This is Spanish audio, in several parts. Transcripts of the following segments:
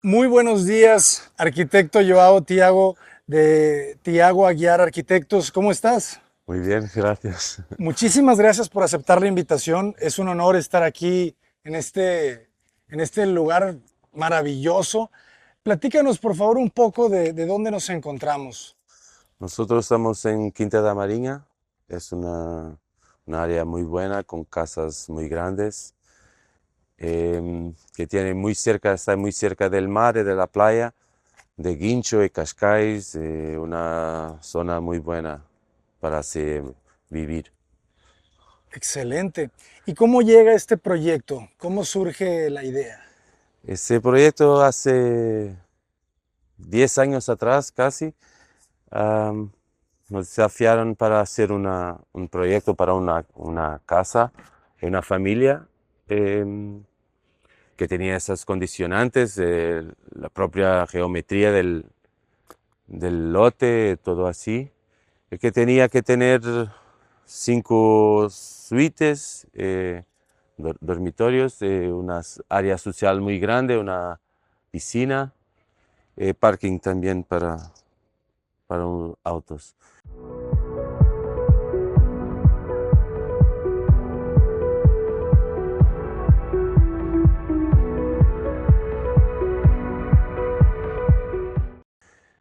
Muy buenos días, arquitecto Joao Tiago de Tiago Aguiar Arquitectos. ¿Cómo estás? Muy bien, gracias. Muchísimas gracias por aceptar la invitación. Es un honor estar aquí en este lugar maravilloso. Platícanos, por favor, un poco de dónde nos encontramos. Nosotros estamos en Quinta da Marinha. Es una área muy buena con casas muy grandes que tiene muy cerca, está muy cerca del mar y de la playa, de Guincho y Cascais, una zona muy buena para vivir. Excelente. ¿Y cómo llega este proyecto? ¿Cómo surge la idea? Ese proyecto hace 10 años atrás casi. am, Nos desafiaron para hacer un proyecto para una casa, una familia que tenía esas condicionantes, la propia geometría del lote, todo así, y que tenía que tener 5 suites, dormitorios, una área social muy grande, una piscina, parking también para autos.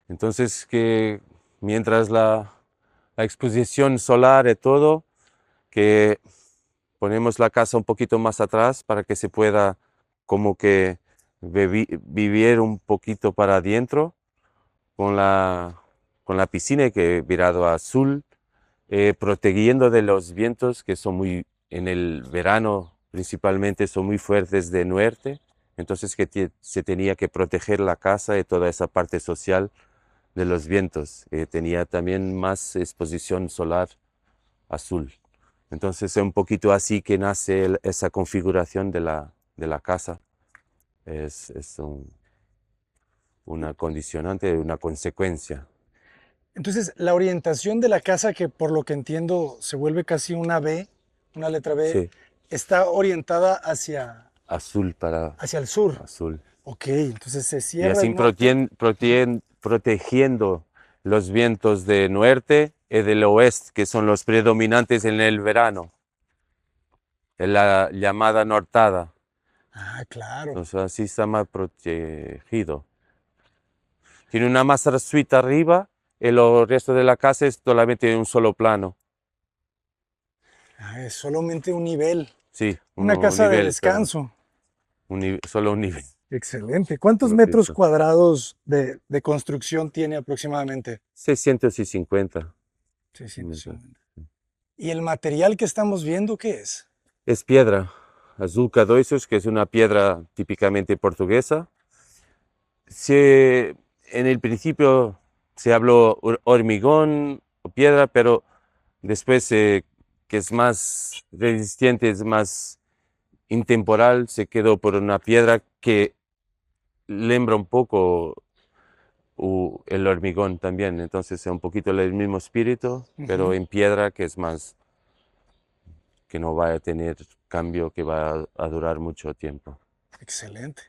Entonces, que mientras la exposición solar y todo, que ponemos la casa un poquito más atrás para que se pueda como que vivir un poquito para adentro con la piscina que virado a azul, protegiendo de los vientos que son en el verano principalmente son muy fuertes de norte, entonces que se tenía que proteger la casa y toda esa parte social de los vientos. Tenía también más exposición solar azul. Entonces es un poquito así que nace esa configuración de la casa. Es una condicionante, una consecuencia. Entonces, la orientación de la casa, que por lo que entiendo se vuelve casi una B, una letra B, Sí, está orientada azul para hacia el sur. azul. Ok, entonces se Y cierra así el norte. protegiendo los vientos de norte y del oeste, que son los predominantes en el verano, en la llamada nortada. Ah, claro. Entonces así está más protegido. Tiene una master suite arriba y el resto de la casa es solamente un solo plano. Ah, es solamente un nivel. Sí, Una un casa de nivel, perdón. descanso. Solo un nivel. Excelente. ¿Cuántos Solo metros piso. cuadrados de construcción tiene aproximadamente? 650. 650. ¿Y el material que estamos viendo qué es? Es piedra, azul Cardoisos, que es una piedra típicamente portuguesa. En el principio se habló hormigón o piedra, pero después que es más resistente, es más intemporal, se quedó por una piedra que lembra un poco el hormigón también. Entonces es un poquito el mismo espíritu, pero Ujú. en piedra que es más, que no va a tener cambio, que va a durar mucho tiempo. Excelente.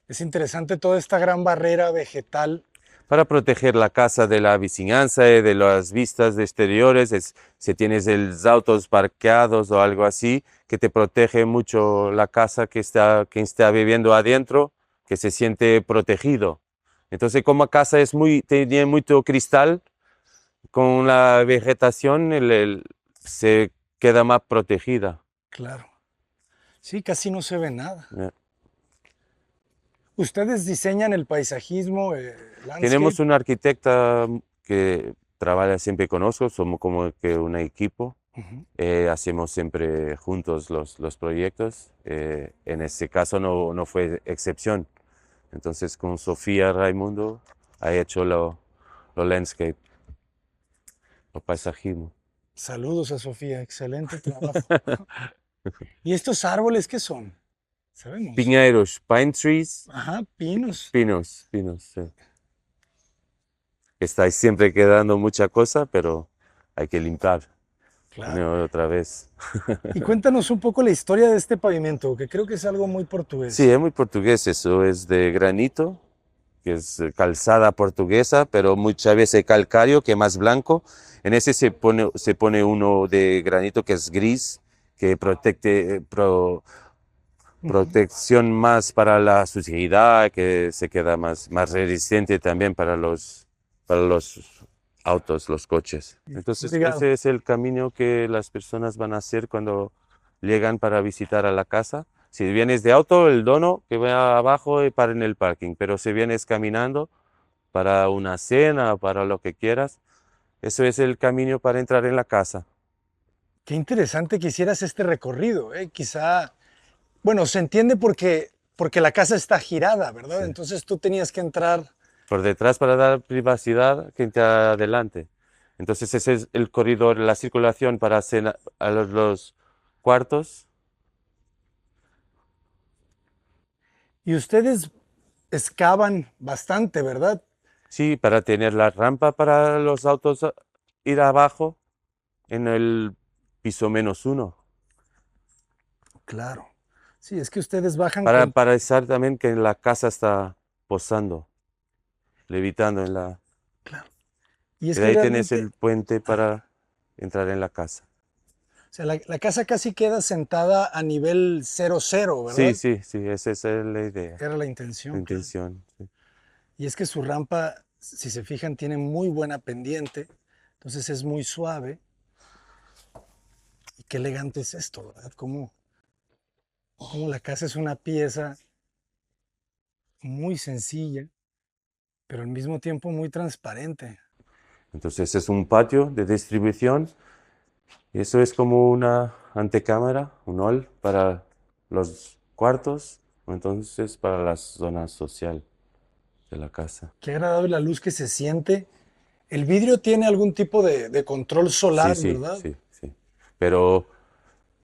Es interesante toda esta gran barrera vegetal. Para proteger la casa de la vizinanza y de las vistas de exteriores, si tienes los autos parqueados o algo así, que te protege mucho la casa que está viviendo adentro, que se siente protegido. Entonces, como casa tiene mucho cristal, con la vegetación se queda más protegida. Claro. Sí, casi no se ve nada. ¿Eh? Ustedes diseñan el paisajismo, landscape. Tenemos una arquitecta que trabaja siempre con nosotros, somos como que un equipo. Ujú. Hacemos siempre juntos los proyectos. En este caso no fue excepción. Entonces con Sofía Raimundo ha hecho lo landscape, lo paisajismo. Saludos a Sofía, excelente trabajo. ¿Y estos árboles qué son? Sabemos. Piñeros, pine trees, Ajá, pinos. pinos, sí. Está siempre quedando mucha cosa, pero hay que limpiar una Claro. y otra vez. Y cuéntanos un poco la historia de este pavimento, que creo que es algo muy Sí, portugués. es muy portugués eso, es de granito. que es calzada portuguesa, pero muchas veces calcáreo, que es más blanco. En ese se pone uno de granito que es gris, que Ujú. protección más para la suciedad, que se queda más resistente también para los autos, los coches. Entonces, Obrigado. ese es el camino que las personas van a hacer cuando llegan para visitar a la casa. Si vienes de auto, el dono que va abajo y para en el parking, pero si vienes caminando para una cena, para lo que quieras, eso es el camino para entrar en la casa. Qué interesante que hicieras este recorrido, ¿eh? Quizá, bueno, se entiende porque la casa está girada, ¿verdad? Sí. Entonces tú tenías que entrar. Por detrás para dar privacidad que entre adelante. Entonces ese es el corredor, la circulación para a los cuartos. Y ustedes excavan bastante, ¿verdad? Sí, para tener la rampa para los autos ir abajo en el piso -1. Claro. Sí, es que ustedes bajan Para estar también que la casa está posando, levitando en la... claro. Y es Y de que ahí tenés realmente, el puente ajá, para entrar en la casa. o sea, la casa casi queda sentada a nivel cero cero, Sí, ¿verdad? sí, sí, esa es la idea, Era la la intención, claro. intención. Sí. Y es que su rampa, si se fijan, tiene muy buena pendiente, entonces es muy suave. Y qué elegante es esto, ¿verdad? Cómo la casa es una pieza muy sencilla, pero al mismo tiempo muy transparente. Entonces es un patio de distribución. Y eso es como una antecámara, un hall para los cuartos, o entonces para la zona social de la casa. Qué agradable la luz que se siente. El vidrio tiene algún tipo de control Sí, solar, sí, ¿verdad? sí, sí. Pero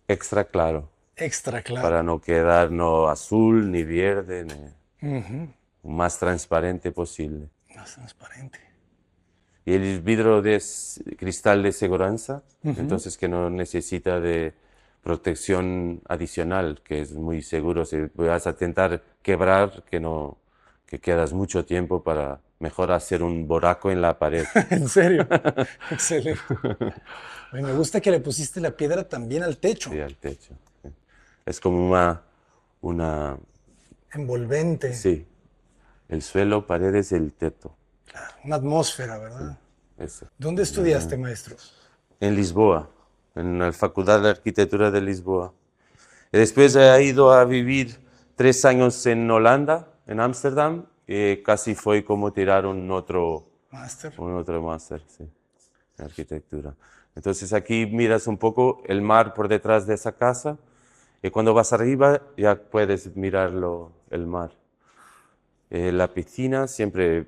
extra claro, Extra para claro. no quedar no azul ni verde, ni Ujú. más transparente posible. Más transparente. Y el vidrio de cristal de seguridad, Ujú. entonces que no necesita de protección adicional, que es muy seguro. Si vas a intentar quebrar, que no, que quedas mucho tiempo para mejor hacer un buraco en la pared. En serio. Excelente. Oye, me gusta que le pusiste la piedra también al Sí, techo. al techo. Sí. Es como una, Envolvente. sí, el suelo, paredes, el techo. Claro, una atmósfera, Sí, ¿verdad? eso. ¿Dónde estudiaste, maestro? En Lisboa, en la Facultad de Arquitectura de Lisboa. Y después he ido a vivir 3 años en Holanda, en Ámsterdam, y casi fue como tirar Máster. un otro máster, sí, en arquitectura. Entonces aquí miras un poco el mar por detrás de esa casa y cuando vas arriba ya puedes mirarlo, el mar. La piscina siempre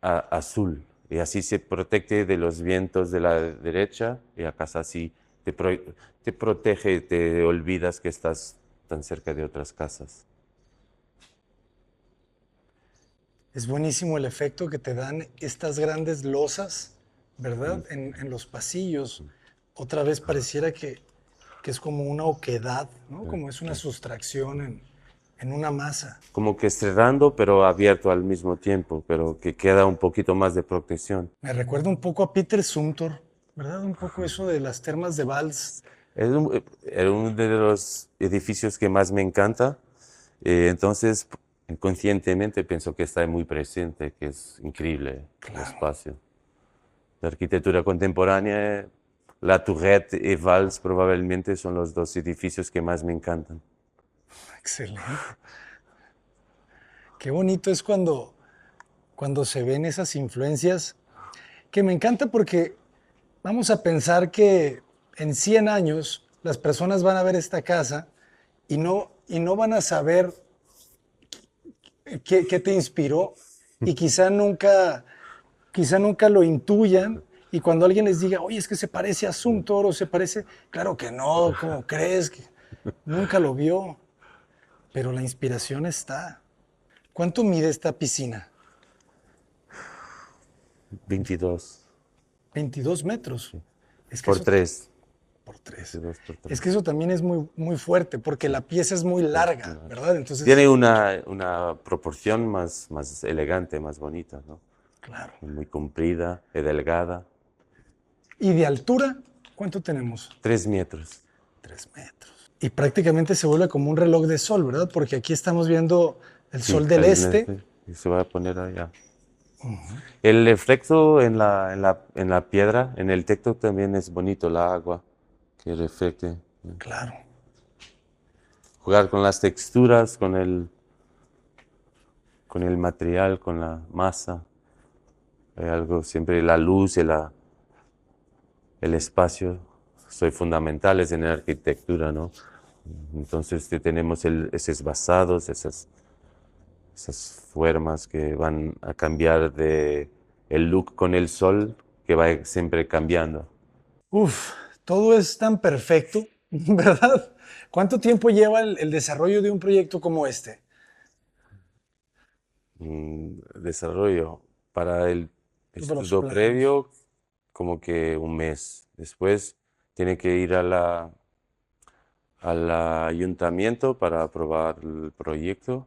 azul y así se protege de los vientos de la derecha y la casa así te protege, te olvidas que estás tan cerca de otras casas. Es buenísimo el efecto que te dan estas grandes losas, ¿verdad? En los pasillos. Otra vez pareciera que es como una oquedad, ¿no? Como es una sustracción en una masa. Como que cerrando pero abierto al mismo tiempo, pero que queda un poquito más de protección. Me recuerda un poco a Peter Zumthor, ¿verdad? Un poco eso de las termas de Valls. Era uno de los edificios que más me encanta. Entonces, inconscientemente pienso que está muy presente, que es increíble el Claro, espacio. La arquitectura contemporánea, la Tourette y Valls probablemente son los dos edificios que más me encantan. excelente. Qué bonito es cuando se ven esas influencias, que me encanta porque vamos a pensar que en 100 años las personas van a ver esta casa y no van a saber qué te inspiró y quizá nunca lo intuyan. Y cuando alguien les diga, oye, es que se parece a Zumthor o se parece, claro que no, ¿cómo crees? Que nunca lo vio, pero la inspiración está. ¿Cuánto mide esta piscina? 22 22 metros. Es que por eso 3. 2x3. de 2 por Es 3. que eso también es muy, muy fuerte porque la pieza es muy larga, ¿verdad? Entonces, Tiene una proporción más elegante, más bonita, ¿no? claro. Muy comprida, y delgada. ¿Y de altura cuánto tenemos? 3 metros. 3 metros. Y prácticamente se vuelve como un reloj de sol, ¿verdad? Porque aquí estamos viendo el Sí, sol del este. y se va a poner allá. El reflejo en la piedra, en el techo también es bonito, la agua que refleje. Claro. Jugar con las texturas, con el material, con la masa. Hay algo, siempre la luz y el espacio son fundamentales en la arquitectura, ¿no? Entonces tenemos esos basados, esas formas que van a cambiar de el look con el sol, que va siempre cambiando. Uf, todo es tan perfecto, ¿verdad? ¿Cuánto tiempo lleva el desarrollo de un proyecto como este? Desarrollo para el Los estudio planos. previo, como que un mes. Después tiene que ir al ayuntamiento para aprobar el proyecto,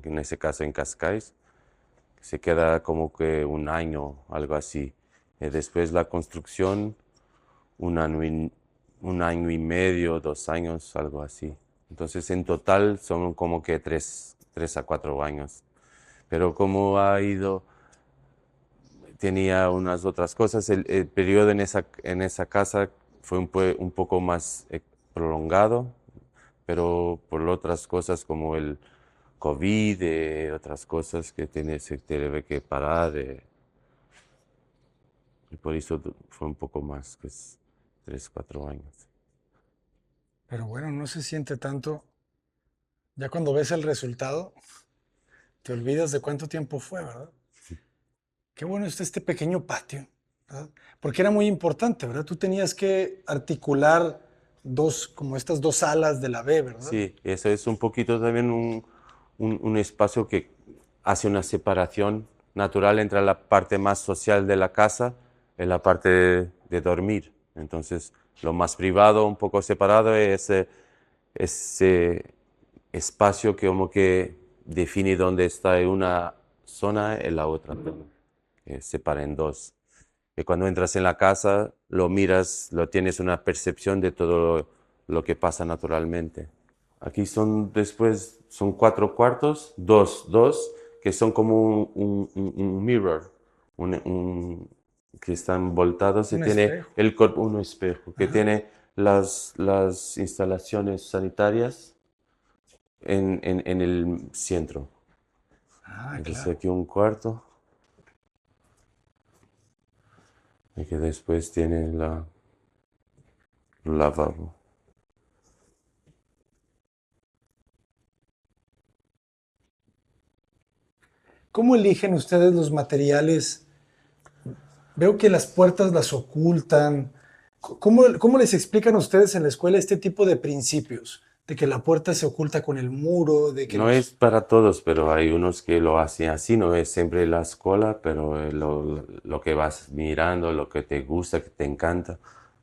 en ese caso en Cascais. Se queda como que un año, algo así. Después la construcción, un año y medio, 2 años, algo así. Entonces en total son como que 3 a 4 años. Pero como ha ido, tenía unas otras cosas, el periodo en esa casa fue un poco más prolongado, pero por otras cosas como el COVID, otras cosas que se tiene que parar, y por eso fue un poco más, pues 3, 4 años. Pero bueno, no se siente tanto. Ya cuando ves el resultado, te olvidas de cuánto tiempo fue, ¿verdad? Qué bueno está este pequeño patio, ¿verdad? Porque era muy importante, ¿verdad? Tú tenías que articular dos, como estas dos alas de la B, ¿verdad? Sí, eso es un poquito también un espacio que hace una separación natural entre la parte más social de la casa y la parte de dormir. Entonces, lo más privado, un poco separado, es ese espacio que como que define dónde está una zona y la otra zona, que separa en dos. Que cuando entras en la casa, lo miras, lo tienes una percepción de todo lo que pasa naturalmente. Aquí son 4 cuartos, dos, que son como un mirror, que están voltados y Un tiene espejo. un espejo, que tiene las instalaciones sanitarias en el centro. Ah, Entonces claro. aquí un cuarto, y que después tiene el lavabo. ¿Cómo eligen ustedes los materiales? Veo que las puertas las ocultan. ¿Cómo les explican ustedes en la escuela este tipo de principios? De que la puerta se oculta con el muro, de que No es los... para todos, pero hay unos que lo hacen así, no es siempre la escuela, pero lo que vas mirando, lo que te gusta, que te encanta.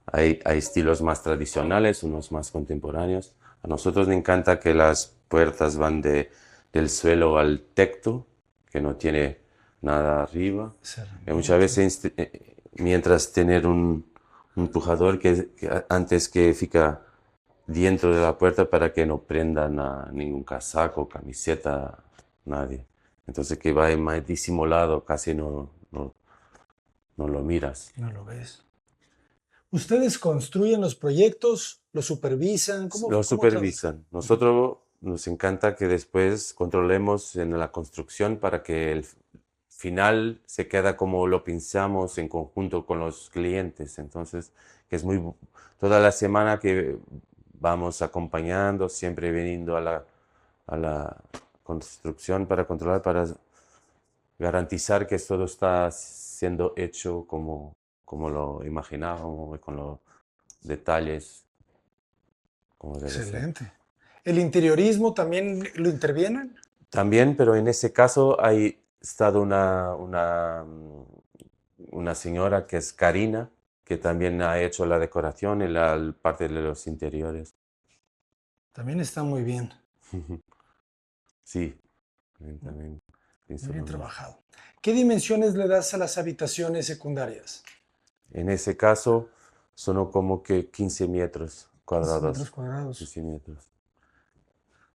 Hay estilos más tradicionales, unos más contemporáneos. A nosotros nos encanta que las puertas van del suelo al techo, que no tiene nada arriba. Muchas Cerramientos. veces, mientras tener un empujador que antes que fica dentro de la puerta para que no prendan a ningún casaco, camiseta, nadie. Entonces que va más disimulado, casi no lo miras. No lo ves. ¿Ustedes construyen los proyectos? ¿Los supervisan? Lo ¿Cómo trabajan? supervisan. Nosotros nos encanta que después controlemos en la construcción para que el final se queda como lo pensamos en conjunto con los clientes. Entonces, que es toda la semana que vamos acompañando, siempre viniendo a la construcción para controlar, para garantizar que todo está siendo hecho como lo imaginábamos, con los detalles como debe ser. Excelente. ¿El interiorismo también lo intervienen? También, pero en ese caso hay estado una señora que es Karina, que también ha hecho la decoración y la parte de los interiores. También está muy bien, Sí, también pienso muy bien lo mismo. trabajado. ¿Qué dimensiones le das a las habitaciones secundarias? En ese caso, son como que 15 metros 15 metros cuadrados. cuadrados. 15 metros.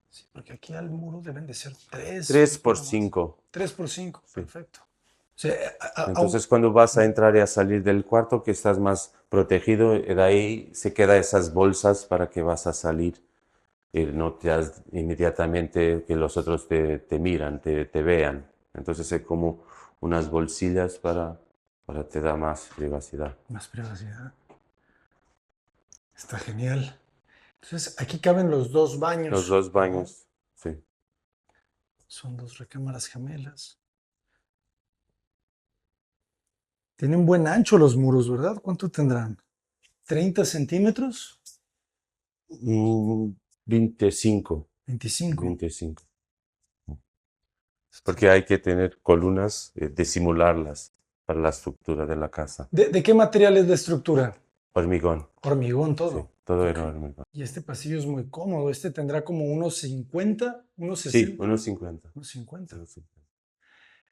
Sí, porque aquí al muro deben de ser 3, 3 por poquito más. 5. 3 por 5, Sí. perfecto. O sea, Entonces, cuando vas a entrar y a salir del cuarto, que estás más protegido, de ahí se quedan esas bolsas para que vas a salir y no te das inmediatamente que los otros te miran, te vean. Entonces, es como unas bolsillas para te da más privacidad. más privacidad. Está genial. Entonces, aquí caben los dos Los baños, dos ¿no? baños, sí. Son dos recámaras gemelas. Tienen buen ancho los muros, ¿verdad? ¿Cuánto tendrán? ¿30 centímetros? 25, 25. 25. Está Porque bien. hay que tener columnas, disimularlas para la estructura de la casa. ¿De qué material es la estructura? Hormigón, Hormigón sí, todo. todo Ok. en hormigón. Y este pasillo es muy cómodo. Este tendrá como unos 50, unos Sí, 60, unos 50. unos 50. Unos 50.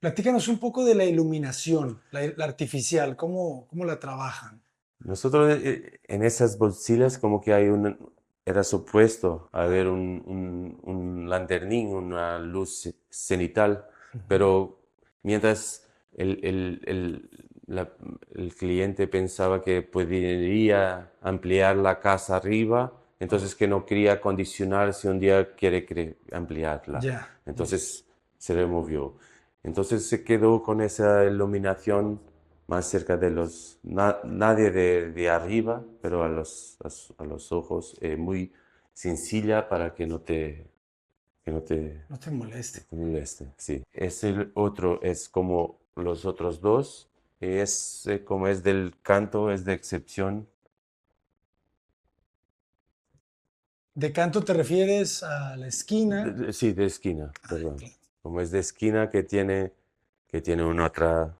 Platícanos un poco de la iluminación, la artificial, cómo la trabajan. Nosotros en esas bolsillas como que hay era supuesto haber un lanternín, una luz cenital, Ujú. pero mientras el, el- el- la- el cliente pensaba que podría ampliar la casa arriba, Oh, entonces que no quería condicionar si un día quiere ampliarla. ya, ya. Entonces se removió. Entonces se quedó con esa iluminación más cerca de nadie de arriba, pero a los ojos, muy sencilla para que No te moleste. no te moleste. Sí. El otro es como los otros dos, es como es del canto, es de excepción. ¿De canto te refieres a la esquina? Sí, de esquina, Ah, perdón. claro. Como es de esquina que tiene una otra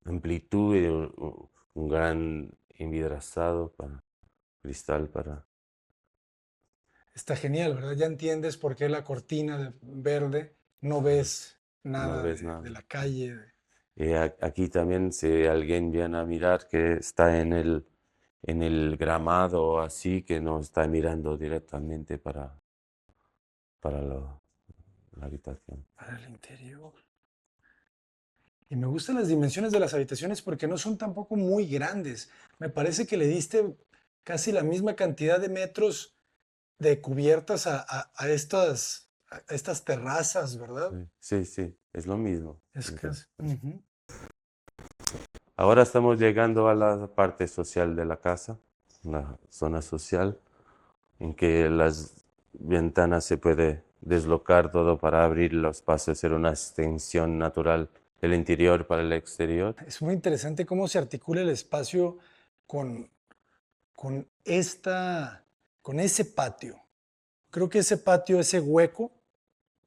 amplitud y un gran envidrazado para cristal para... Está genial, ¿verdad? Ya entiendes por qué la cortina de verde no ves No nada ves de nada. la calle. Aquí también, si alguien viene a mirar que está en el gramado o así, que no está mirando directamente para la habitación. Para el interior. Y me gustan las dimensiones de las habitaciones porque no son tampoco muy grandes. Me parece que le diste casi la misma cantidad de metros de cubiertas a estas terrazas, ¿verdad? Sí, sí, sí, es lo mismo. Es casi. Ujú. Ahora estamos llegando a la parte social de la casa, la zona social, en que las ventanas se puede deslocar todo para abrir los pasos, hacer una extensión natural del interior para el exterior. Es muy interesante cómo se articula el espacio con, con con ese patio. Creo que ese patio, ese hueco,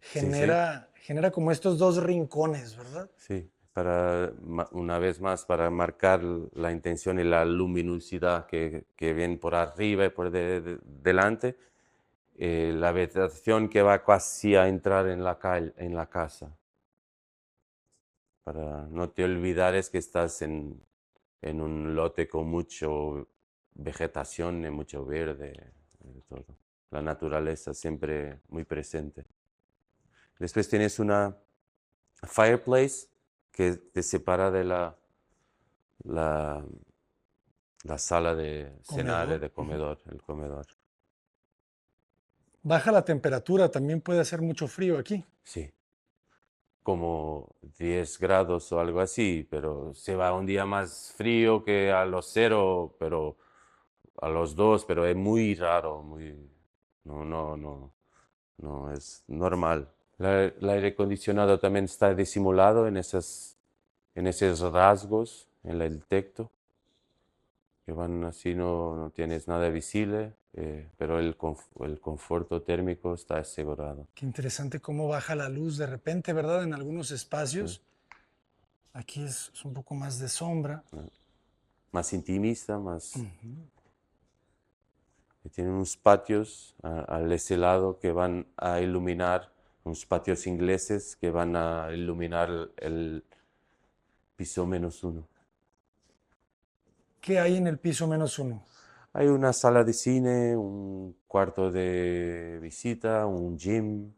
Sí, sí, genera como estos dos rincones, ¿verdad? sí, para una vez más, para marcar la intención y la luminosidad que ven por arriba y por delante, la vegetación que va casi a entrar en la calle, en la casa, para no te olvidares que estás en un lote con mucho vegetación y mucho verde, todo. La naturaleza siempre muy presente. Después tienes una fireplace que te separa de la, la sala de cenar y Comedor. de Ujú. comedor, el comedor. Baja la temperatura, también puede hacer mucho frío aquí. Sí, como 10 grados o algo así, pero se va un día más frío que a los 0, pero a los 2, pero es muy raro, muy, no, no, no, no es normal. El aire acondicionado también está disimulado en esos rasgos, en el texto, que van así, no tienes nada visible, pero el conforto térmico está asegurado. Qué interesante cómo baja la luz de repente, ¿verdad? En algunos Sí. espacios. Aquí es un poco más de sombra. más intimista, más... Ujú. que tiene unos patios al ese lado que van a iluminar, unos patios ingleses que van a iluminar el piso -1. ¿Qué hay en el piso -1? Hay una sala de cine, un cuarto de visita, un gym,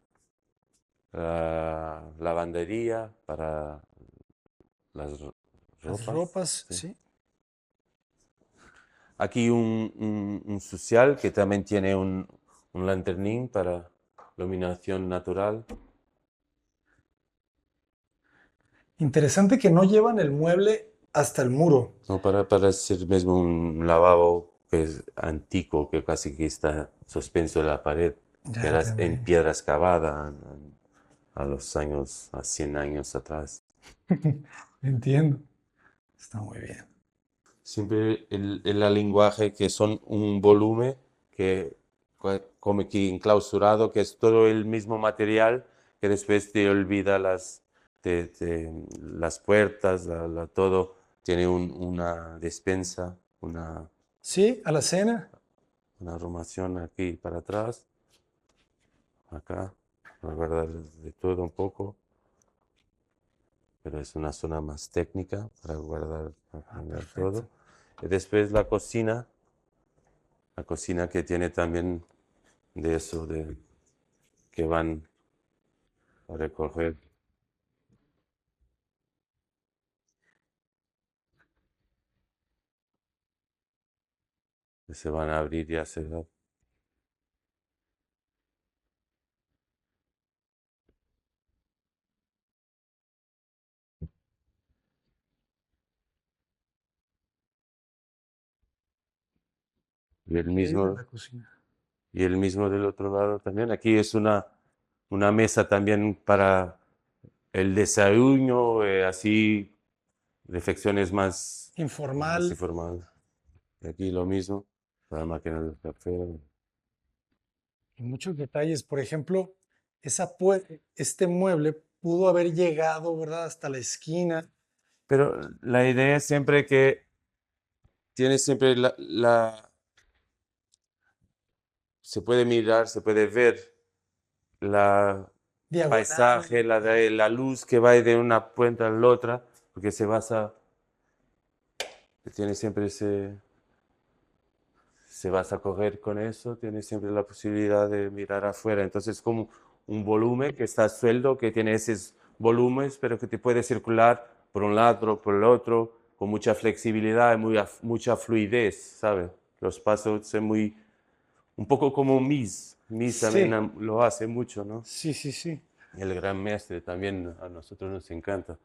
lavandería para las Las ropas. ropas, Sí. sí. Aquí un social que también tiene un lanternín para iluminación natural. Interesante que no llevan el mueble hasta el muro. No, para ser mismo un lavabo que es antiguo, que casi que está suspenso en la pared, que Ya era entendí. en piedra excavada a los años, a 100 años atrás. Entiendo. Está muy bien. Siempre el lenguaje que son un volumen que como que enclausurado, que es todo el mismo material, que después te olvida las puertas, todo. Tiene una despensa, Sí, a la cena. una arrumación aquí para atrás, acá, para guardar de todo un poco, pero es una zona más técnica para guardar, para Ah, guardar perfecto. todo. Y después la cocina que tiene también de eso, de que van a recoger, que se van a abrir y a cerrar. Y el Increíble mismo, la cocina. y el mismo del otro lado también. Aquí es una mesa también para el desayuno, así, reflexiones más Informal. informales. Y aquí lo mismo, para la máquina del café. Y muchos detalles. Por ejemplo, este mueble pudo haber llegado, ¿verdad? Hasta la esquina. Pero la idea es siempre que tiene siempre se puede mirar, se puede ver la Diagonal. paisaje, Ajá. la luz que va de una puerta a la otra, porque tiene siempre se vas a coger con eso, tienes siempre la posibilidad de mirar afuera. Entonces, como un volumen que está suelto, que tiene esos volúmenes, pero que te puede circular por un lado, por el otro, con mucha flexibilidad y mucha fluidez, ¿sabes? Los pasos son un poco como Mies. Mies también Sí, lo hace mucho, ¿no? sí, sí, sí. El gran maestre también a nosotros nos encanta.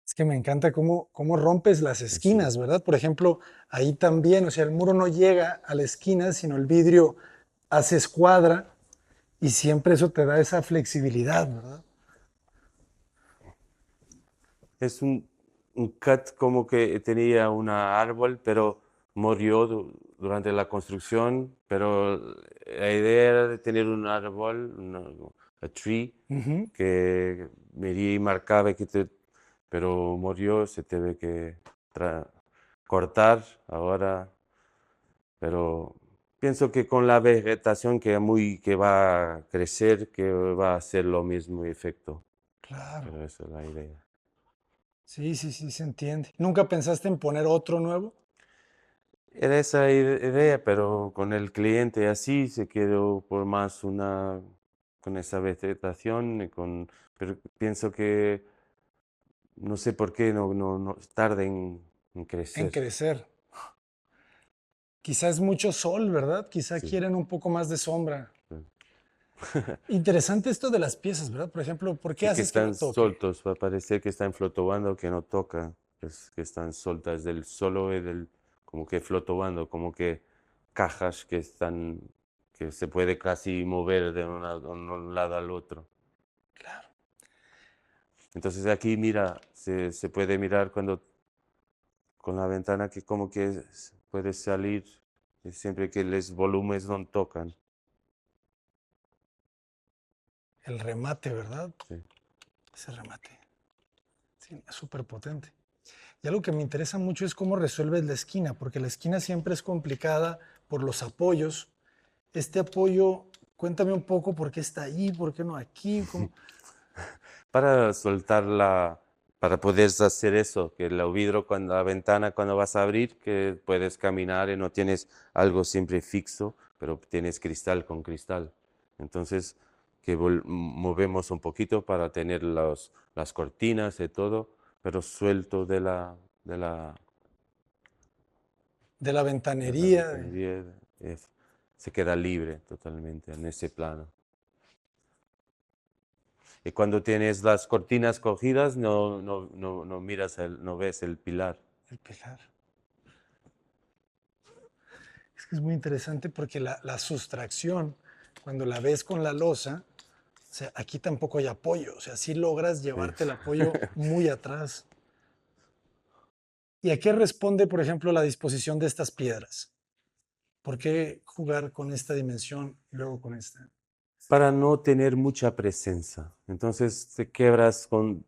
Es que me encanta cómo rompes las Sí. esquinas, ¿verdad? Por ejemplo, ahí también, o sea, el muro no llega a la esquina, sino el vidrio hace escuadra y siempre eso te da esa flexibilidad, ¿verdad? Es un cut como que tenía un árbol, pero murió durante la construcción, pero la idea era de tener un árbol, a tree, Ujú. que medía y marcaba, pero murió, se tuvo que tra- cortar ahora, pero pienso que con la vegetación que va a crecer, que va a hacer lo mismo efecto, Claro. pero esa es la idea. Sí, sí, sí, se entiende. ¿Nunca pensaste en poner otro nuevo? Era esa idea, pero con el cliente así se quedó por más con esa vegetación, pero pienso que no sé por qué no tarda en En crecer. crecer. Quizás mucho sol, ¿verdad? Quizá Sí. quieren un poco más de sombra. Sí. Interesante esto de las piezas, ¿verdad? Por ejemplo, ¿por qué Sí, que haces que no están toque? soltos, va a parecer que están flotando, que no toca, que están soltas del solo y como que flotando, como que cajas que se puede casi mover de un lado al otro. Claro. Entonces aquí mira, se puede mirar con la ventana que como que puede salir siempre que los volúmenes no tocan. El remate, ¿verdad? Sí. Ese remate. Sí, es súper potente. Y algo que me interesa mucho es cómo resuelves la esquina, porque la esquina siempre es complicada por los apoyos. Este apoyo, cuéntame un poco por qué está ahí, por qué no aquí. Para soltarla, para poder hacer eso, que el vidrio, cuando la ventana, cuando vas a abrir, que puedes caminar y no tienes algo siempre fixo, pero tienes cristal con cristal. Entonces, que movemos un poquito para tener las cortinas y todo, pero suelto de la, De la de la ventanería. ventanería, se queda libre totalmente en ese plano. Y cuando tienes las cortinas cogidas, no miras, no ves el pilar. El pilar. Es que es muy interesante porque la sustracción, cuando la ves con la losa, o sea, aquí tampoco hay apoyo. O sea, sí logras Sí. llevarte el apoyo muy atrás. ¿Y a qué responde, por ejemplo, la disposición de estas piedras? ¿Por qué jugar con esta dimensión y luego con esta? Para no tener mucha presencia. Entonces te quebras con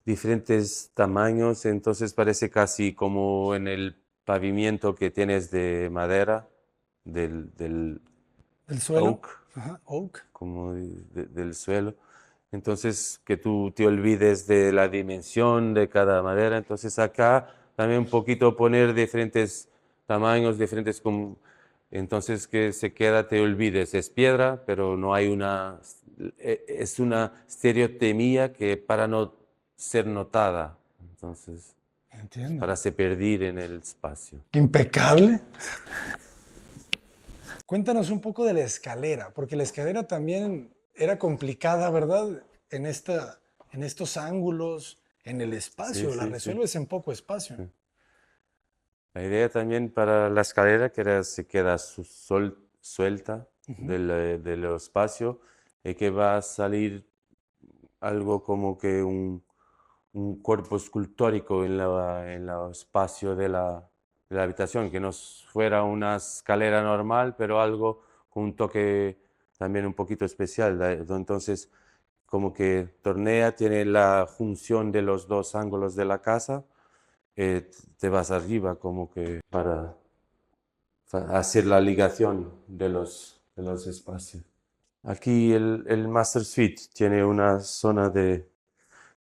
diferentes tamaños, entonces parece casi como en el pavimento que tienes de madera, del ¿El suelo? oak, Ajá, oak. como del suelo. Entonces, que tú te olvides de la dimensión de cada madera. Entonces, acá también un poquito poner diferentes tamaños, diferentes... Entonces, que se queda, te olvides. Es piedra, pero no hay una... Es una estereotemía que para no ser notada. Entonces, Entiendo. para se perder en el espacio. Impecable. Cuéntanos un poco de la escalera, porque la escalera también era complicada, ¿verdad? En estos ángulos, en el Sí, espacio, la sí, sí. resuelves en poco espacio. Sí. La idea también para la escalera que se queda suelta Ujú. del espacio y que va a salir algo como que un cuerpo escultórico en el espacio de la habitación, que no fuera una escalera normal, pero algo con un toque también un poquito especial. Entonces, como que Tornea tiene la junción de los dos ángulos de la casa, te vas arriba como que para hacer la ligación de los espacios. Aquí el Master Suite tiene una zona de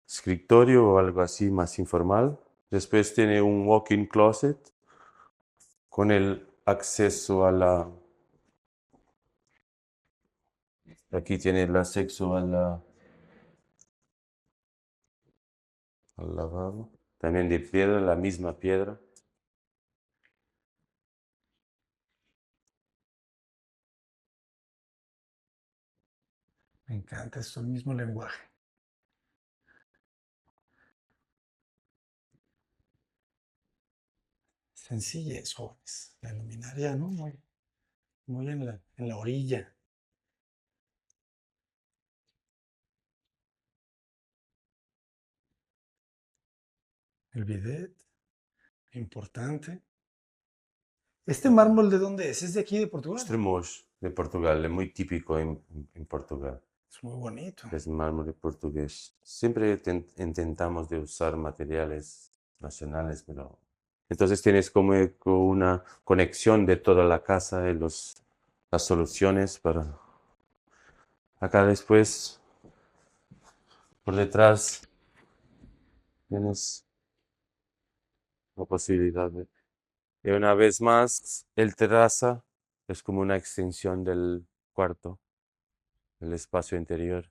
escritorio o algo así más informal. Después tiene un walk-in closet con el acceso a la... Aquí tiene el acceso a al lavabo. También de piedra, la misma piedra. Me encanta, es el mismo lenguaje. Sencillez, jóvenes. La luminaria, ¿no? Muy en la orilla. El bidet, importante. ¿Este mármol de dónde es? ¿Es de aquí de Portugal? Extremos de Portugal, es muy típico en Portugal. Es muy bonito. Es mármol portugués. Siempre intentamos de usar materiales nacionales, pero... Entonces tienes como una conexión de toda la casa y las soluciones para... Acá después, por detrás, tienes la posibilidad de... Y una vez más, el terraza es como una extensión del cuarto, el espacio interior.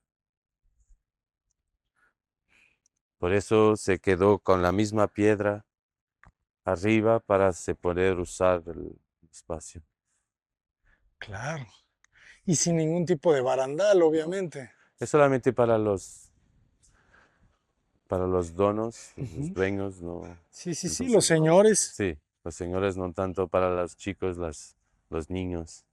Por eso se quedó con la misma piedra arriba para se poder usar el espacio. Claro. Y sin ningún tipo de barandal, obviamente. Es solamente para los donos, los Ujú. dueños, no. Sí, sí, sí, los Entonces, señores. sí, los señores no tanto para los chicos, los niños.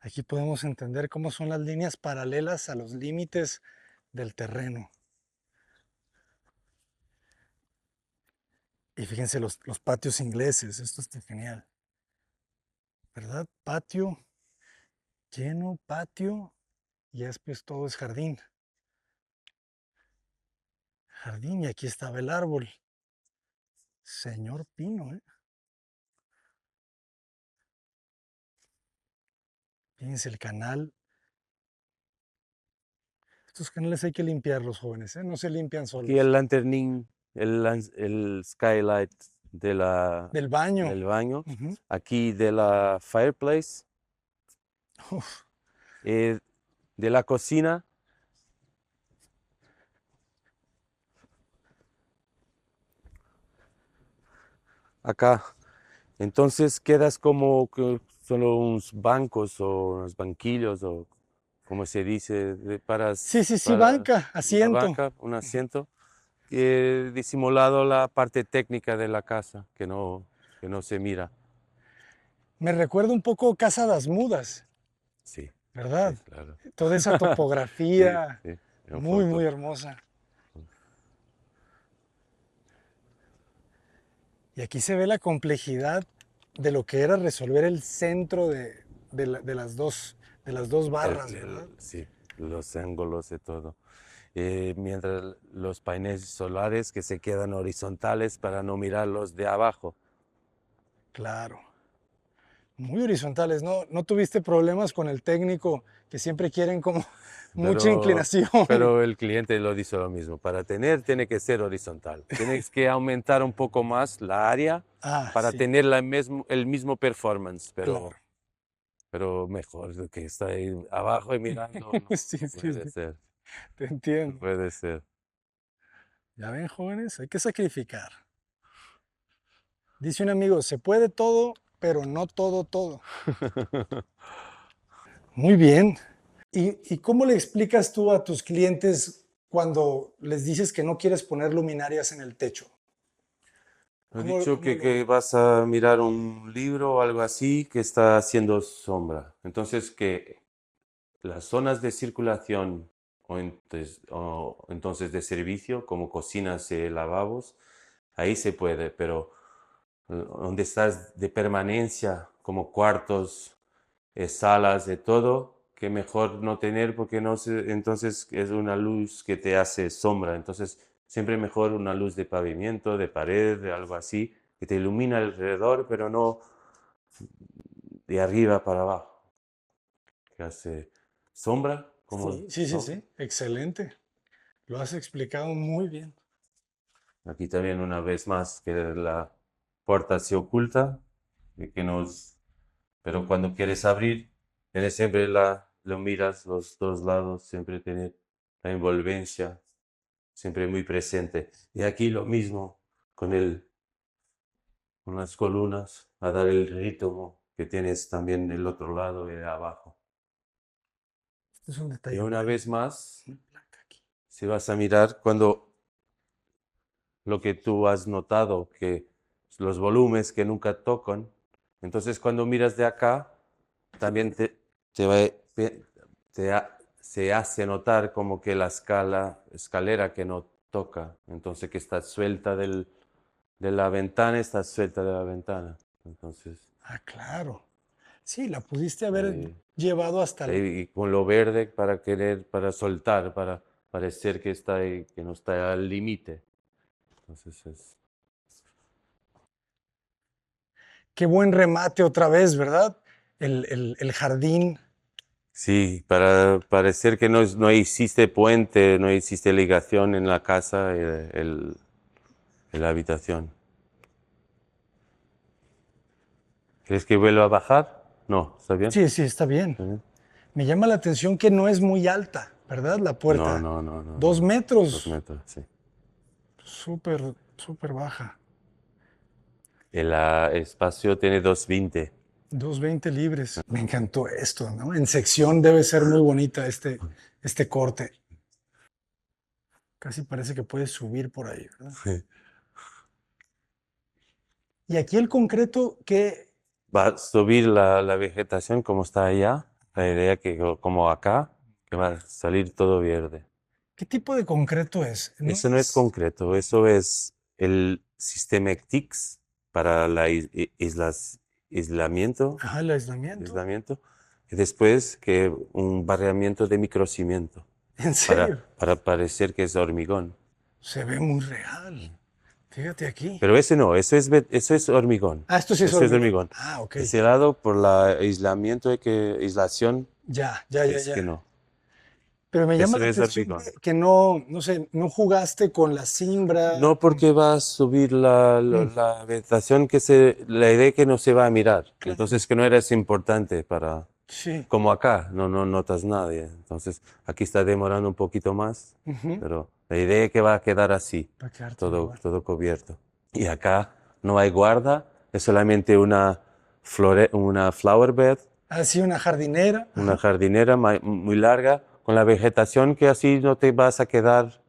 Aquí podemos entender cómo son las líneas paralelas a los límites del terreno. Y fíjense los patios ingleses, esto está genial, ¿verdad? Patio Lleno, patio, y ya después todo es jardín. Jardín, y aquí estaba el árbol. Señor Pino, ¿eh? Fíjense el canal. Estos canales hay que limpiarlos, jóvenes, ¿eh? No se limpian Aquí solos. el lanternín, el skylight Del baño. del baño. Ujú. Aquí de la fireplace, Uf, eh, de la cocina. Acá. Entonces quedas como que solo unos bancos o unos banquillos o como se dice, sí, sí, sí, para banca, una asiento. banca, un asiento, disimulado la parte técnica de la casa que no se mira. Me recuerda un poco Casa das Mudas, Sí, sí, ¿verdad? claro. Toda esa Sí, topografía, sí, un muy, muy poco. hermosa. Y aquí se ve la complejidad de lo que era resolver el centro de las dos barras, ¿verdad? Sí, los ángulos y todo. Mientras los paneles solares que se quedan horizontales para no mirarlos de abajo. Claro. Muy horizontales, ¿no? No tuviste problemas con el técnico que siempre quieren como mucha inclinación. Pero el cliente lo dice lo mismo. Para tener, tiene que ser horizontal. Tienes que aumentar un poco más la área Ah, para sí, tener el mismo performance, claro. pero mejor de que está ahí abajo y mirando. No, Sí, no sí, puede sí, ser, te no entiendo. puede ser. Ya ven, jóvenes, hay que sacrificar. Dice un amigo, se puede todo, pero no todo, todo. Muy bien. ¿Y cómo le explicas tú a tus clientes cuando les dices que no quieres poner luminarias en el techo? He ¿Cómo, dicho cómo lo...? que vas a mirar un libro o algo así que está haciendo sombra. Entonces, que las zonas de circulación o entonces de servicio, como cocinas y lavabos, ahí se puede, pero donde estás de permanencia, como cuartos, salas, de todo, que mejor no tener porque no se, entonces es una luz que te hace sombra. Entonces, siempre mejor una luz de pavimento, de pared, de algo así, que te ilumina alrededor, pero no de arriba para abajo, que hace sombra, como Sí, sí, sí, sí, excelente. Lo has explicado muy bien. aquí también una vez más que la puerta se oculta, y que nos, pero cuando quieres abrir, tienes siempre lo miras los dos lados, siempre tener la envolvencia, siempre muy presente. Y aquí lo mismo, con con las columnas, a dar el ritmo que tienes también del otro lado y de abajo. Este es un Y detalle una vez blanco, más, una blanca aquí. si vas a mirar cuando lo que tú has notado, que los volúmenes que nunca tocan. Entonces, cuando miras de acá, también te va- se hace notar como que la escalera que no toca, entonces que está suelta de la ventana, está suelta de la ventana. Entonces, Ah, claro. Sí, la pudiste haber ahí- llevado hasta el... y con lo verde para querer, para soltar, para parecer que está ahí, que no está al límite. Entonces es... Qué buen remate otra vez, ¿verdad? El jardín. Sí, para parecer que no existe puente, no existe ligación en la casa y en la habitación. ¿Crees que vuelva a bajar? No, ¿está bien? Sí, sí, está bien. ¿Está bien? Me llama la atención que no es muy alta, ¿verdad? La No, puerta. no, no, no, Dos no. Dos metros. metros, sí. Súper, súper baja. El espacio tiene 220. 220 libres. Me encantó esto, ¿no? En sección debe ser muy bonita este corte. Casi parece que puedes subir por ahí, ¿verdad? Y aquí el concreto que... Va a subir la vegetación como está allá. La idea que como acá, que va a salir todo verde. ¿Qué tipo de concreto es? No Eso no es es... concreto, eso es el sistema TICS para la aislamiento, Ajá, el aislamiento. aislamiento. y después que un barramiento de microcimiento ¿En serio? para parecer que es hormigón. Se ve muy real. Fíjate aquí. Pero ese no, eso es hormigón. Ah, esto sí es Eso es hormigón. hormigón. Ah, ok. Ese lado, por la aislamiento, aislación, Ya, ya, ya, es que ya. no. Pero me llama Eso la es atención hormigón. que no, no sé, no jugaste con la cimbra. No porque va a subir Mm, la vegetación la idea que no se va a mirar. claro. Entonces que no eres importante para, Sí. como acá, no notas nadie. Entonces aquí está demorando un poquito más, Ujú. pero la idea es que va a quedar así, Va a quedar todo igual. todo cubierto. Y acá no hay guarda, es solamente una flower bed, Así una jardinera. una Ajá. jardinera muy larga, con la vegetación que así no te vas a quedar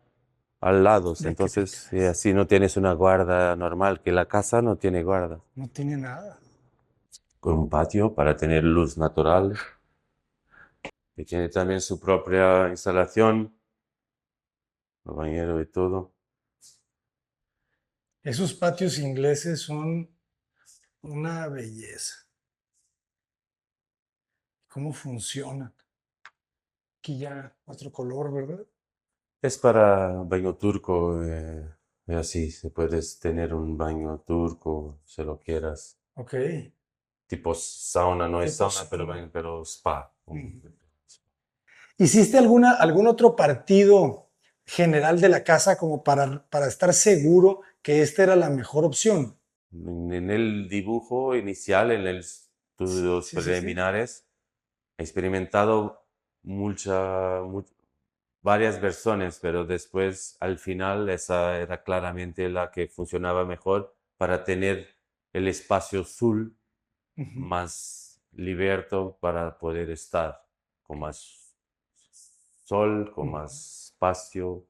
al lado. De que te Entonces, caes. así no tienes una guarda normal, que la casa no tiene guarda. No tiene nada. Con un patio para tener luz natural, que tiene también su propia instalación, el bañero y todo. Esos patios ingleses son una belleza. ¿Cómo funcionan? Aquí ya otro color, ¿verdad? Es para baño turco, y así, se puedes tener un baño turco, si lo quieras. Ok. Tipo sauna, no es Tipo sauna, sauna. pero spa. Ujú. ¿Hiciste algún otro partido general de la casa como para estar seguro que esta era la mejor opción? En el dibujo inicial, en el estudios Sí, sí, sí. preliminares, he experimentado varias versiones, pero después, al final, esa era claramente la que funcionaba mejor para tener el espacio azul Ujú, más liberto para poder estar con más sol, con ujú. más espacio,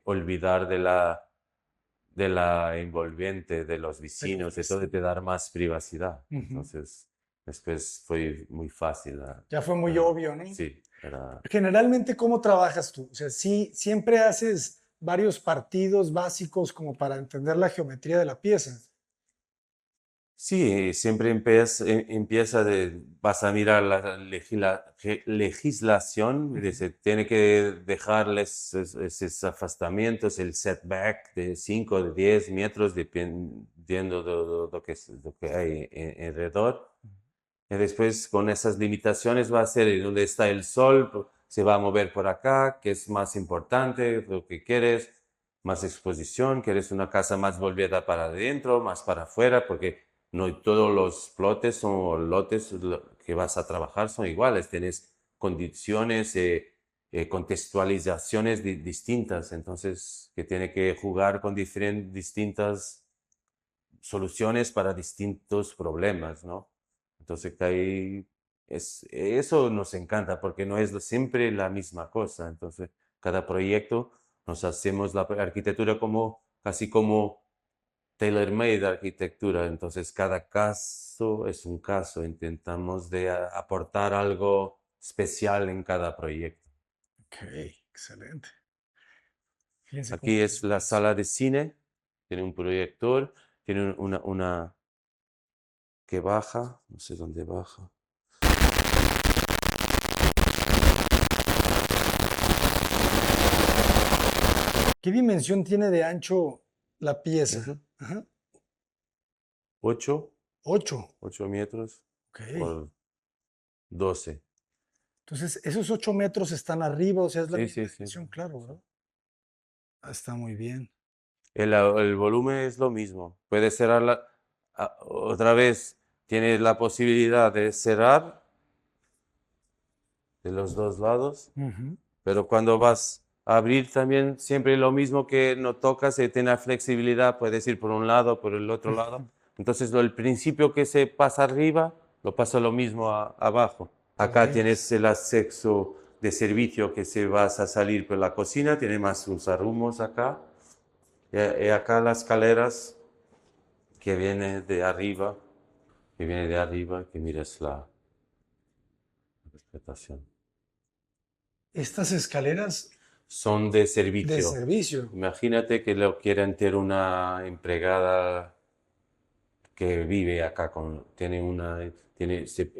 olvidar de la envolvente de los De los vecinos, de todo, vecinos. de dar más privacidad. Ujú. Entonces, después fue muy fácil. Ya fue muy obvio, ¿no? Sí, era. Generalmente, ¿cómo trabajas tú? O sea, sí, siempre haces varios partidos básicos como para entender la geometría de la pieza. Sí, siempre vas a mirar la legislación, y Ujú, dice, tiene que dejarles esos afastamientos, el setback de 5 de 10 metros, dependiendo de lo que hay alrededor. Y después, con esas limitaciones, va a ser donde está el sol, se va a mover por acá, que es más importante, lo que quieres, más exposición, quieres una casa más volvida para adentro, más para afuera, porque no todos los lotes o lotes que vas a trabajar son iguales, tienes condiciones, contextualizaciones distintas, entonces que tiene que jugar con distintas soluciones para distintos problemas, ¿no? Entonces que ahí eso nos encanta porque no es siempre la misma cosa. Entonces, cada proyecto nos hacemos la arquitectura como casi como tailor-made arquitectura. Entonces, cada caso es un caso. Intentamos de aportar algo especial en cada proyecto. ok, excelente. Fíjense cómo Aquí es la funciona eso. sala de cine, tiene un proyector, tiene una que baja, no sé dónde baja. ¿Qué dimensión tiene de ancho la pieza? Eso, Ajá. 8, 8. 8 metros Ok. por 12. Entonces, esos 8 metros están arriba, o sea, es la Sí, misma sí, sí. dimensión, claro, ¿verdad? Ah, está muy bien. El volumen es lo mismo. Puede cerrar otra vez. Tienes la posibilidad de cerrar de los dos lados, Ujú, pero cuando vas a abrir también siempre lo mismo que no tocas y tienes flexibilidad, puedes ir por un lado, por el otro lado. ujú. Entonces el principio que se pasa arriba, lo pasa lo mismo abajo. Ok. Acá tienes el acceso de servicio que si vas a salir por la cocina, tiene más sus arrumos acá. Y acá las escaleras que viene de arriba, que mires la vegetación. Estas escaleras Son de de servicio. servicio. Imagínate que lo quieren tener una empleada que vive acá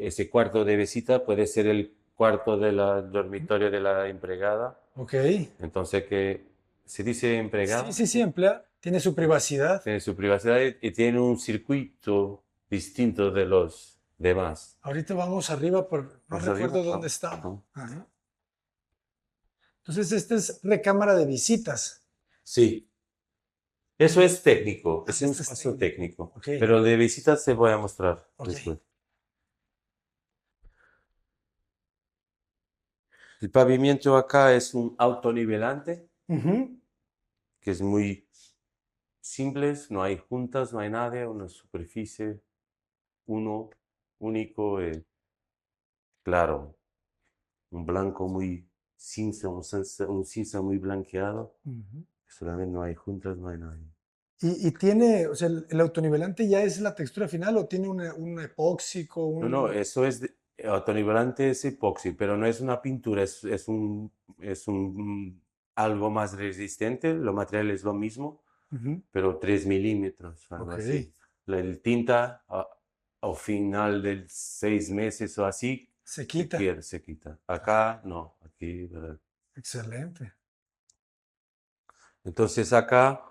ese cuarto de visita puede ser el cuarto del dormitorio de la empleada. Ok. Entonces que se dice Sí, empleada, sí, sí, emplea. Tiene su privacidad. tiene su privacidad y tiene un circuito distinto de los demás. Ahorita vamos arriba, pero no Vamos arriba. recuerdo dónde Vamos. estaba. Vamos. Ajá. Entonces, esta es recámara de visitas. Sí, eso es técnico, Ah, es un este es espacio técnico. técnico, Ok, pero de visitas te voy a mostrar ok. después. El pavimento acá es un autonivelante, Ujú. que es muy simple, no hay juntas, no hay nada, una superficie uno único, claro, un blanco muy un cinza muy blanqueado, Ujú. solamente no hay juntas, no hay nada. Y tiene, o sea, el autonivelante ya es la textura final o tiene un epóxico, No, no, un... eso es autonivelante, es epoxi, pero no es una pintura, es algo más resistente, lo material es lo mismo, Ujú. pero 3 milímetros, algo Ok, así. El tinta, al final de 6 meses o así, se quita. se quita. Acá no, aquí, ¿verdad? Excelente. Entonces acá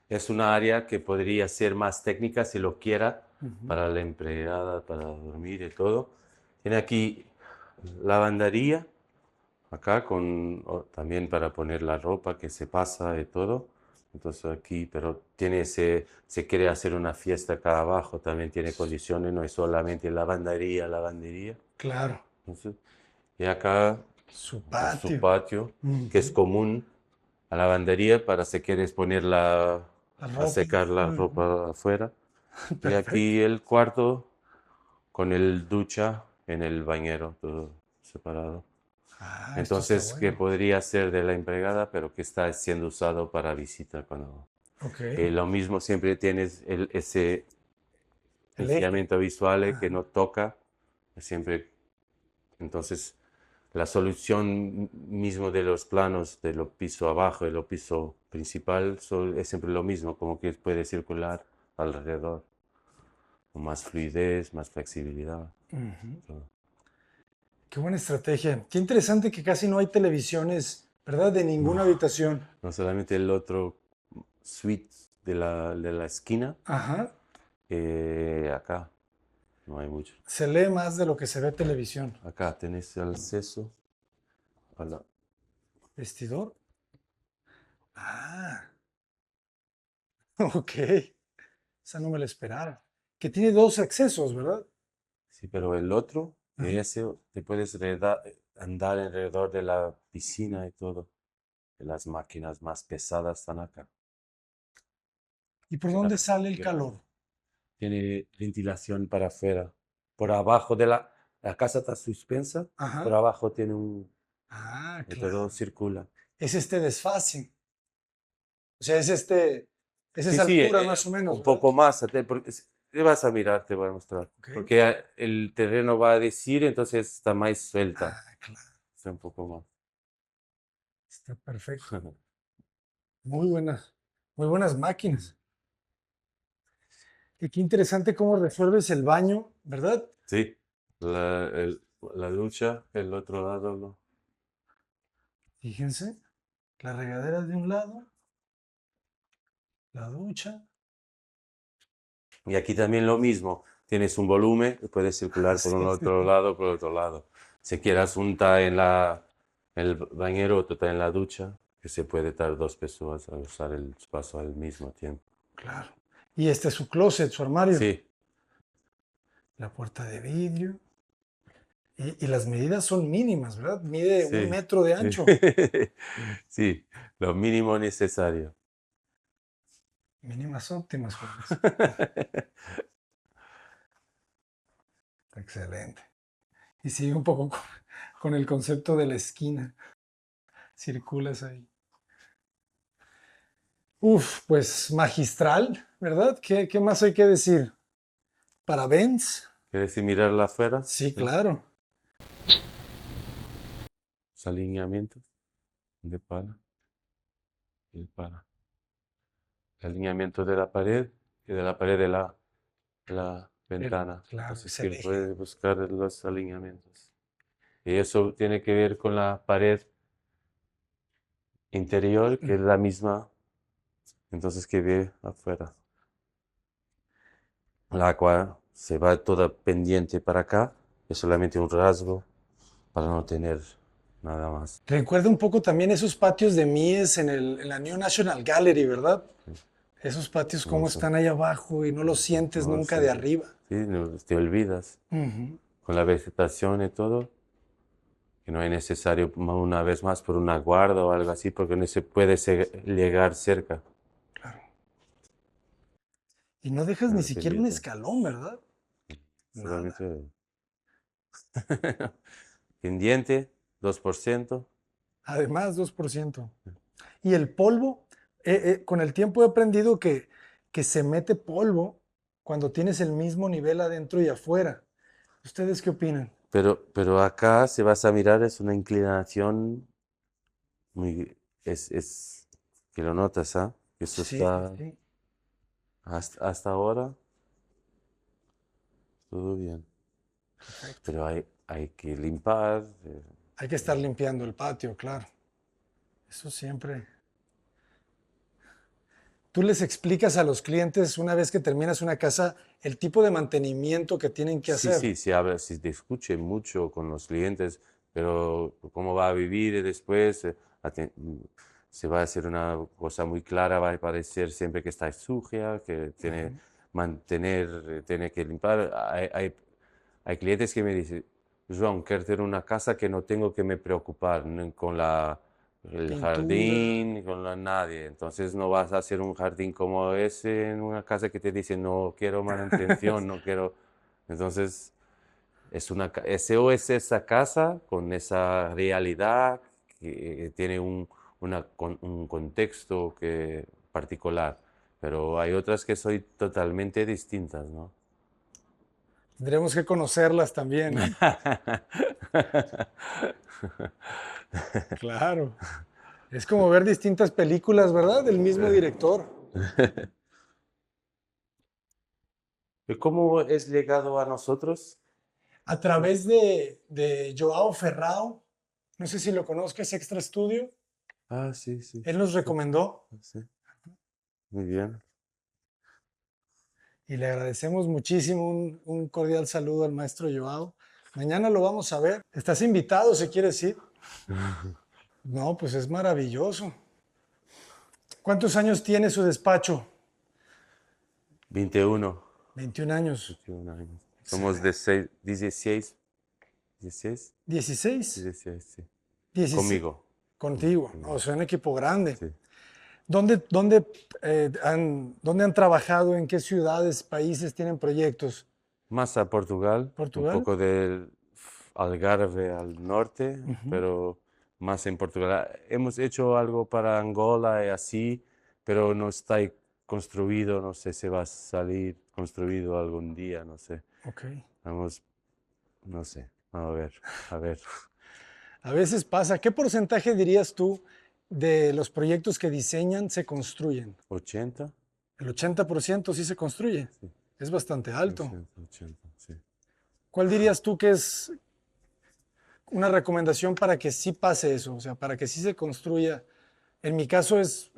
es una área que podría ser más técnica si lo quiera, Ujú. para la empleada, para dormir y todo. Tiene aquí lavandería, acá también para poner la ropa que se pasa y todo. Entonces aquí, pero se quiere hacer una fiesta acá abajo, también tiene condiciones, no es solamente lavandería, lavandería. Claro, Entonces, y acá su su patio. patio, que es Ujú. común a la lavandería para si quieres La a ropa. secar la Ujú. ropa afuera. Y Perfecto. aquí el cuarto con el ducha en el bañero, todo separado. Ah, esto está Entonces, que bueno. podría ser de la empleada, pero que está siendo usado para visita. Ok. Lo mismo siempre tienes ese Eléctrico. enfriamiento visual que Ajá. no toca, siempre. Entonces, la solución mismo de los planos de lo piso abajo y lo piso principal es siempre lo mismo, como que puede circular alrededor, con más fluidez, más flexibilidad. Ujú. Todo. Qué buena estrategia. Qué interesante que casi no hay televisiones, ¿verdad? De No, ninguna habitación. no solamente el otro suite de la esquina, Ajá. acá no hay mucho. Se lee más de lo que se ve televisión. Acá tenés el acceso a la... Vestidor. Ah, ok. Esa no me la esperaba. Que tiene dos accesos, ¿verdad? Sí, pero el otro, Ajá. ese, te puedes andar alrededor de la piscina y todo. Las máquinas más pesadas están acá. ¿Y por dónde Grande, sale el grande. calor? Tiene ventilación para afuera. Por abajo de la casa está suspensa, por Ajá. abajo tiene un... Ah, y todo claro. circula. Es este desfase. O sea, es Sí, esa sí, altura más o menos, un ¿verdad? poco más, porque te vas a mirar, te voy a mostrar. Ok. Porque el terreno va a decir, entonces está más suelta. Ah, claro. Está un poco más. Está perfecto. Muy buenas máquinas. Y qué interesante cómo resuelves el baño, ¿verdad? Sí, la ducha, el otro lado, ¿no? Fíjense, la regadera de un lado, la ducha. Y aquí también lo mismo, tienes un volumen que puede Ah, circular por un sí, sí, otro sí. lado, por otro lado. Si quieres unta en el bañero, otro está en la ducha, que se puede estar dos personas a usar el espacio al mismo tiempo. Claro. Y este es su closet, su armario. Sí, La puerta de vidrio. Y las medidas son mínimas, ¿verdad? Mide un sí, metro de sí, ancho. sí, lo mínimo necesario. Mínimas óptimas, Juanes. Excelente. Y sigue un poco con el concepto de la esquina. Circulas ahí. Uf, pues magistral, ¿verdad? ¿Qué más hay que decir? Parabéns. ¿Quieres ir mirarla afuera? Sí, Sí. claro. Los alineamientos de para y para. El alineamiento de la pared y de la pared la ventana. Claro, Entonces ese que eje. puede buscar los alineamientos. Y eso tiene que ver con la pared interior, que es la misma, entonces que ve afuera. La cual se va toda pendiente para acá, es solamente un rasgo para no tener nada más. Recuerda un poco también esos patios de Mies en la New National Gallery, ¿verdad? Esos patios No, como están ahí abajo y no los sientes no lo nunca de sientes. arriba. Sí, te olvidas Ujú. con la vegetación y todo, que no es necesario una vez más por una guarda o algo así, porque no se puede llegar cerca. Claro. Y no dejas ni No te siquiera un olvidas. escalón, ¿verdad? Nada. Solamente pendiente, 2%. Además, 2%. Y el polvo, con el tiempo he aprendido que se mete polvo cuando tienes el mismo nivel adentro y afuera. ¿Ustedes qué opinan? Pero acá, si vas a mirar, es una inclinación muy, que lo notas, ¿ah? Eso Sí, sí, está sí. hasta ahora, todo bien. Perfecto. Pero hay que limpiar. Hay que estar limpiando el patio, claro. Eso siempre. Tú les explicas a los clientes una vez que terminas una casa el tipo de mantenimiento que tienen que Sí, hacer. sí, sí, habla, si te escuche mucho con los clientes, pero cómo va a vivir después, se va a hacer una cosa muy clara, va a parecer siempre que está sucia, que tiene mantener, tiene que limpiar. Hay clientes que me dicen, Joan, quiero tener una casa que no tengo que me preocupar con el Pintura. jardín, con nadie. Entonces no vas a hacer un jardín como ese en una casa que te dice, no quiero manutención, no quiero... Entonces, o es esa casa con esa realidad que tiene un contexto particular, pero hay otras que son totalmente distintas, ¿no? Tendremos que conocerlas también, ¿eh? Claro. Es como ver distintas películas, ¿verdad? Del mismo director. ¿Y cómo es llegado a nosotros? A través de Joao Ferrao, no sé si lo conozcas, Extra Studio, Ah, sí, sí, él nos sí, recomendó sí. Muy bien. y le agradecemos muchísimo. Un cordial saludo al maestro Joao. Mañana lo vamos a ver. ¿Estás invitado, si quieres ir? No, pues es maravilloso. ¿Cuántos años tiene su despacho? 21, 21 años. 21 años. Somos Excelente. 16, 16, 16. 16, sí. 16. Conmigo. Contigo. O Conmigo, sea, un equipo grande. sí. ¿Dónde han trabajado? ¿En qué ciudades, países tienen proyectos? Más a Portugal, un ¿Portugal? poco del Algarve al norte, Ujú. pero más en Portugal. Hemos hecho algo para Angola y así, pero no está ahí construido, no sé si va a salir construido algún día, no sé. Ok. Vamos, no sé, a ver, a ver. A veces pasa. ¿Qué porcentaje dirías tú de los proyectos que diseñan se construyen? 80, El 80% sí se construye. sí, Es bastante alto. 80, sí. ¿Cuál dirías tú que es una recomendación para que sí pase eso? O sea, para que sí se construya. En mi caso es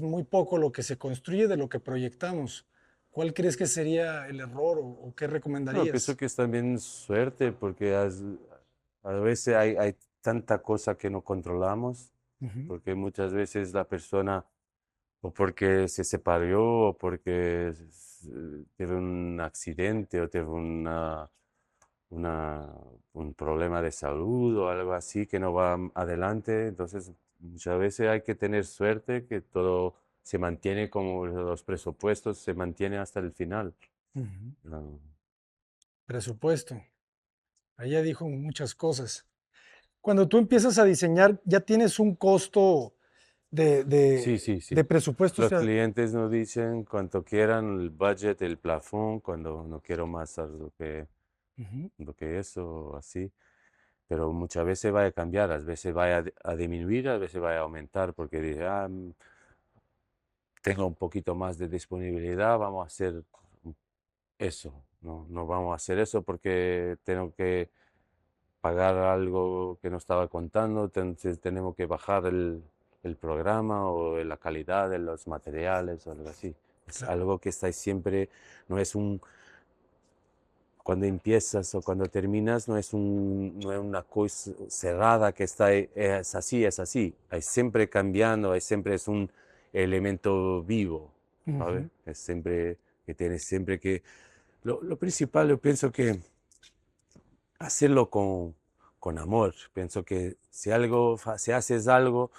muy poco lo que se construye de lo que proyectamos. ¿Cuál crees que sería el error o qué No, pienso recomendarías? que es también suerte porque a veces hay tanta cosa que no controlamos, Ujú, porque muchas veces la persona o porque se separó o porque tuvo un accidente o tuvo una, un problema de salud o algo así que no va adelante. Entonces, muchas veces hay que tener suerte que todo se mantiene como los presupuestos se mantienen hasta el final. ujú. No. Presupuesto. Ahí ya dijo muchas cosas. Cuando tú empiezas a diseñar, ya tienes un costo de, Sí, de, sí, de sí. presupuesto. O Los sea, clientes nos dicen cuanto quieran el budget, el plafón, cuando no quiero más a ujú, lo que eso, así. Pero muchas veces va a cambiar, a veces va a disminuir, a veces va a aumentar, porque dice, tengo un poquito más de disponibilidad, vamos a hacer eso. No, no vamos a hacer eso porque tengo que pagar algo que no estaba contando, entonces tenemos que bajar el programa o la calidad de los materiales o algo así. Es Claro. algo que está siempre, no es un, cuando empiezas o cuando terminas, no es una cosa cerrada que está, es así, es así. Hay siempre cambiando, hay siempre es un elemento vivo, ¿sabes? Ujú. Es siempre que tienes siempre que, lo principal yo pienso que hacerlo con amor. Pienso que si algo, si haces algo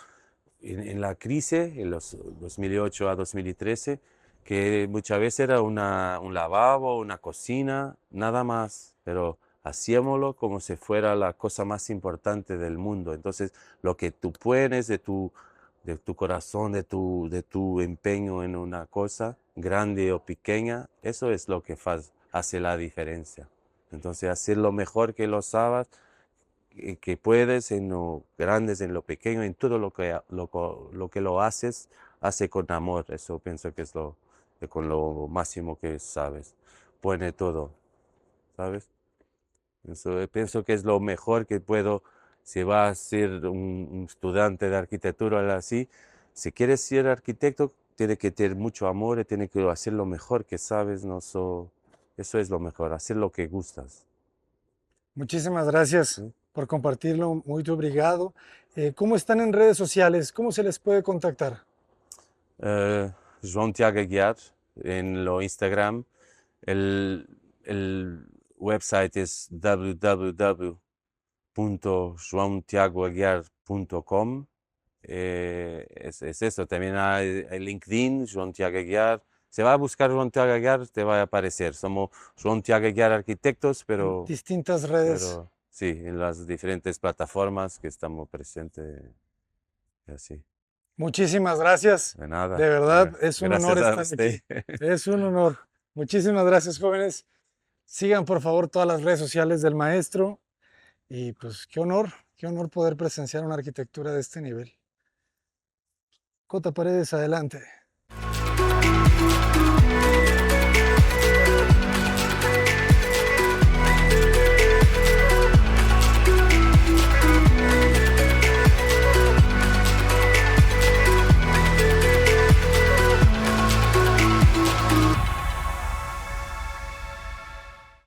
en la crisis, en los 2008 a 2013, que muchas veces era un lavabo, una cocina, nada más, pero hacíamoslo como si fuera la cosa más importante del mundo. Entonces, lo que tú pones de tu corazón, de tu empeño en una cosa, grande o pequeña, eso es lo que hace la diferencia. Entonces, hacer lo mejor que lo sabes, que puedes en lo grande, en lo pequeño, en todo lo que lo haces, hace con amor. Eso pienso que es con lo máximo que sabes. Pone todo, ¿sabes? Eso pienso que es lo mejor que puedo, si vas a ser un estudiante de arquitectura o algo así, si quieres ser arquitecto, tiene que tener mucho amor y tiene que hacer lo mejor que sabes, no eso es lo mejor, hacer lo que gustas. Muchísimas gracias ¿Sí? por compartirlo. Muy obrigado. ¿Cómo están en redes sociales? ¿Cómo se les puede contactar? João Tiago Aguiar en lo Instagram. El, el website es www.joaotiagoaguiar.com. Es eso. También hay LinkedIn, João Tiago Aguiar. Se va a buscar João Tiago Aguiar, te va a aparecer. Somos João Tiago Aguiar Arquitectos, En pero, distintas redes. pero sí, en las diferentes plataformas que estamos presentes. Y así. Muchísimas gracias. De nada. De verdad, es un honor Gracias a estar usted. aquí. Es un honor. Muchísimas gracias, jóvenes. Sigan, por favor, todas las redes sociales del maestro. Y pues qué honor poder presenciar una arquitectura de este nivel. Cota Paredes, adelante.